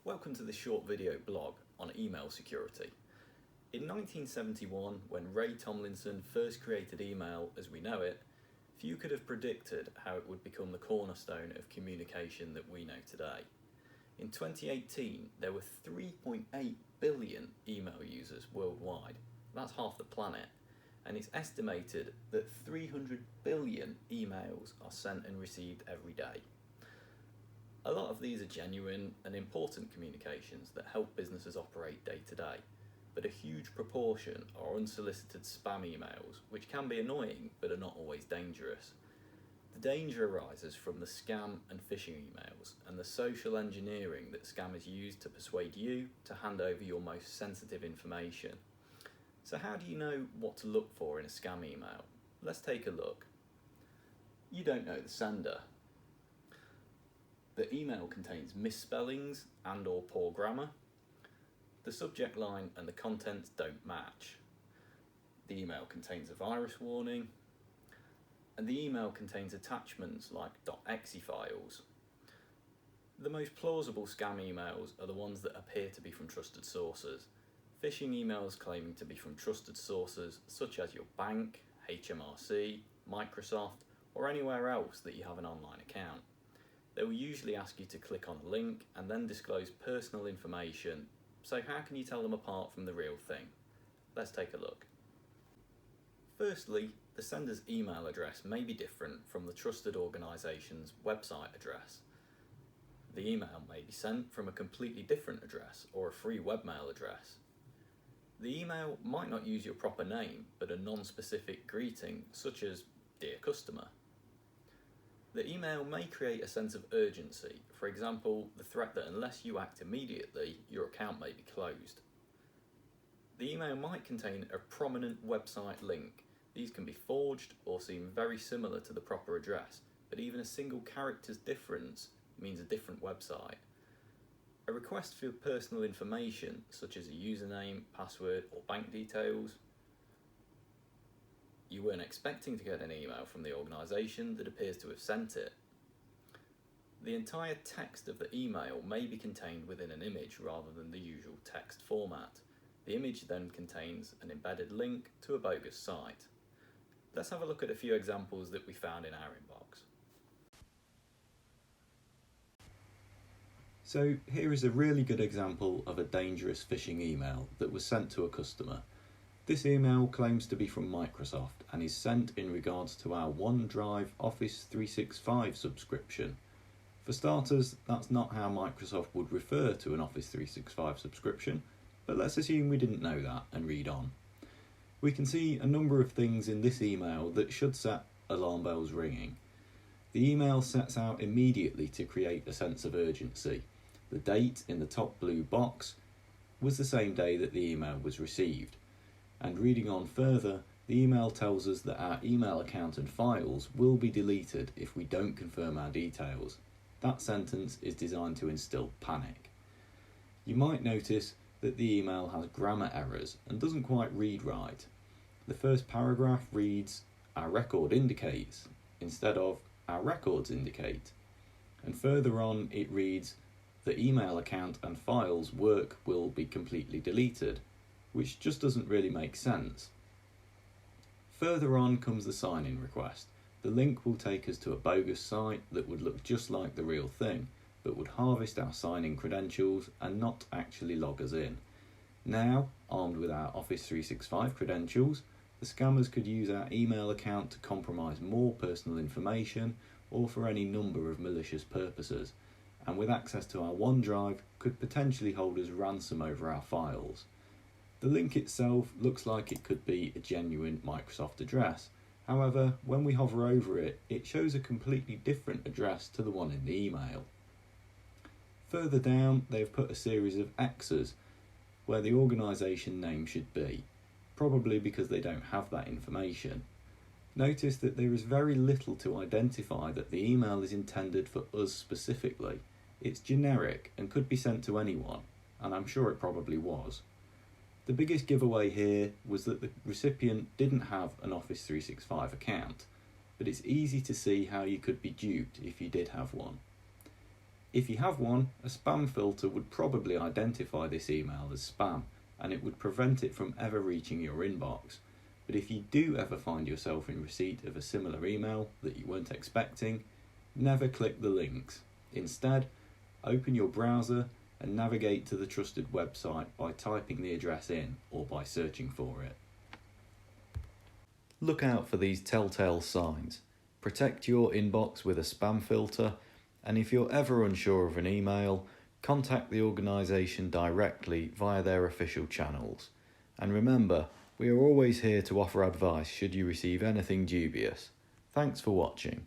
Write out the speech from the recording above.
Welcome to this short video blog on email security. In 1971, when Ray Tomlinson first created email as we know it, few could have predicted how it would become the cornerstone of communication that we know today. In 2018, there were 3.8 billion email users worldwide. That's half the planet. And it's estimated that 300 billion emails are sent and received every day. A lot of these are genuine and important communications that help businesses operate day to day, but a huge proportion are unsolicited spam emails, which can be annoying but are not always dangerous. The danger arises from the scam and phishing emails and the social engineering that scammers use to persuade you to hand over your most sensitive information. So how do you know what to look for in a scam email? Let's take a look. You don't know the sender. The email contains misspellings and/or poor grammar. The subject line and the contents don't match. The email contains a virus warning. And the email contains attachments like .exe files. The most plausible scam emails are the ones that appear to be from trusted sources. Phishing emails claiming to be from trusted sources such as your bank, HMRC, Microsoft, or anywhere else that you have an online account. They will usually ask you to click on a link and then disclose personal information, so how can you tell them apart from the real thing? Let's take a look. Firstly, the sender's email address may be different from the trusted organisation's website address. The email may be sent from a completely different address or a free webmail address. The email might not use your proper name, but a non-specific greeting such as "Dear Customer." The email may create a sense of urgency, for example, the threat that unless you act immediately, your account may be closed. The email might contain a prominent website link. These can be forged or seem very similar to the proper address, but even a single character's difference means a different website. A request for personal information, such as a username, password, or bank details. You weren't expecting to get an email from the organisation that appears to have sent it. The entire text of the email may be contained within an image rather than the usual text format. The image then contains an embedded link to a bogus site. Let's have a look at a few examples that we found in our inbox. So here is a really good example of a dangerous phishing email that was sent to a customer. This email claims to be from Microsoft and is sent in regards to our OneDrive Office 365 subscription. For starters, that's not how Microsoft would refer to an Office 365 subscription, but let's assume we didn't know that and read on. We can see a number of things in this email that should set alarm bells ringing. The email sets out immediately to create a sense of urgency. The date in the top blue box was the same day that the email was received. And reading on further, the email tells us that our email account and files will be deleted if we don't confirm our details. That sentence is designed to instill panic. You might notice that the email has grammar errors and doesn't quite read right. The first paragraph reads, "Our record indicates," instead of "Our records indicate." And further on it reads, "The email account and files work will be completely deleted," which just doesn't really make sense. Further on comes the sign-in request. The link will take us to a bogus site that would look just like the real thing, but would harvest our sign-in credentials and not actually log us in. Now, armed with our Office 365 credentials, the scammers could use our email account to compromise more personal information or for any number of malicious purposes, and with access to our OneDrive could potentially hold us ransom over our files. The link itself looks like it could be a genuine Microsoft address. However, when we hover over it, it shows a completely different address to the one in the email. Further down, they've put a series of X's where the organisation name should be, probably because they don't have that information. Notice that there is very little to identify that the email is intended for us specifically. It's generic and could be sent to anyone, and I'm sure it probably was. The biggest giveaway here was that the recipient didn't have an Office 365 account, but it's easy to see how you could be duped if you did have one. If you have one, a spam filter would probably identify this email as spam, and it would prevent it from ever reaching your inbox. But if you do ever find yourself in receipt of a similar email that you weren't expecting, never click the links. Instead, open your browser and navigate to the trusted website by typing the address in or by searching for it. Look out for these telltale signs. Protect your inbox with a spam filter, and if you're ever unsure of an email, contact the organisation directly via their official channels. And remember, we are always here to offer advice should you receive anything dubious. Thanks for watching.